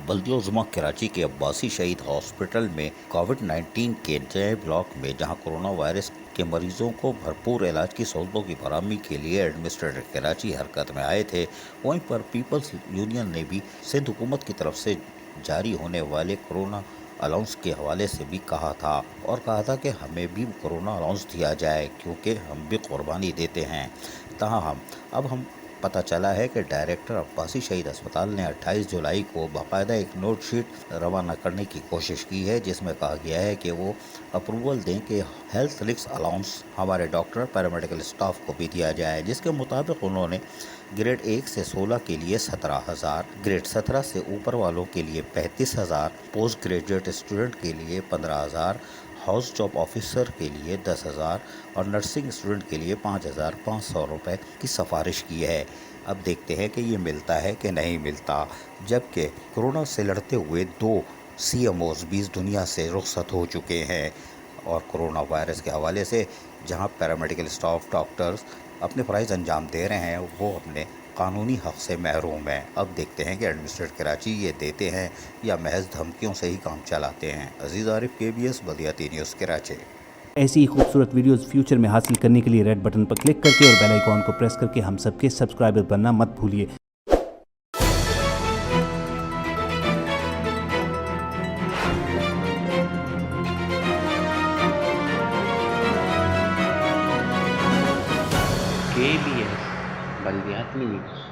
بلدیہ عظمیٰ کراچی کے عباسی شہید ہاسپٹل میں کووڈ-19 کے نئے بلاک میں جہاں کرونا وائرس کے مریضوں کو بھرپور علاج کی سہولتوں کی فراہمی کے لیے ایڈمنسٹریٹر کراچی حرکت میں آئے تھے، وہیں پر پیپلز یونین نے بھی سندھ حکومت کی طرف سے جاری ہونے والے کرونا الاؤنس کے حوالے سے بھی کہا تھا کہ ہمیں بھی کرونا الاؤنس دیا جائے کیونکہ ہم بھی قربانی دیتے ہیں۔ تاہم اب پتہ چلا ہے کہ ڈائریکٹر عباسی شہید اسپتال نے 28 جولائی کو باقاعدہ ایک نوٹ شیٹ روانہ کرنے کی کوشش کی ہے جس میں کہا گیا ہے کہ وہ اپروول دیں کہ ہیلتھ الاؤنس ہمارے ڈاکٹر پیرامیڈیکل اسٹاف کو بھی دیا جائے، جس کے مطابق انہوں نے گریڈ 1 سے 16 کے لیے 17,000، گریڈ 17 سے اوپر والوں کے لیے 35,000، پوسٹ گریجویٹ اسٹوڈنٹ کے لیے 15,000، ہاؤس جاب آفیسر کے لیے 10,000 اور نرسنگ اسٹوڈنٹ کے لیے 5,500 روپے کی سفارش کی ہے۔ اب دیکھتے ہیں کہ یہ ملتا ہے کہ نہیں ملتا، جبکہ کورونا سے لڑتے ہوئے 2 CMOs بھی اس دنیا سے رخصت ہو چکے ہیں اور کرونا وائرس کے حوالے سے جہاں پیرامیڈیکل اسٹاف ڈاکٹرز اپنے فرائض انجام دے رہے ہیں وہ اپنے قانونی حق سے محروم ہیں۔ اب دیکھتے ہیں کہ ایڈمنسٹریٹر کراچی یہ دیتے ہیں یا محض دھمکیوں سے ہی کام چلاتے ہیں۔ عزیز عارف KBS بلدیاتی نیوز کراچی۔ ایسی ہی خوبصورت ویڈیوز فیوچر میں حاصل کرنے کے لیے ریڈ بٹن پر کلک کر کے اور بیل آئیکن کو پریس کر کے ہم سب کے سبسکرائبر بننا مت بھولیے۔ KBS بلدیاتی نیوز۔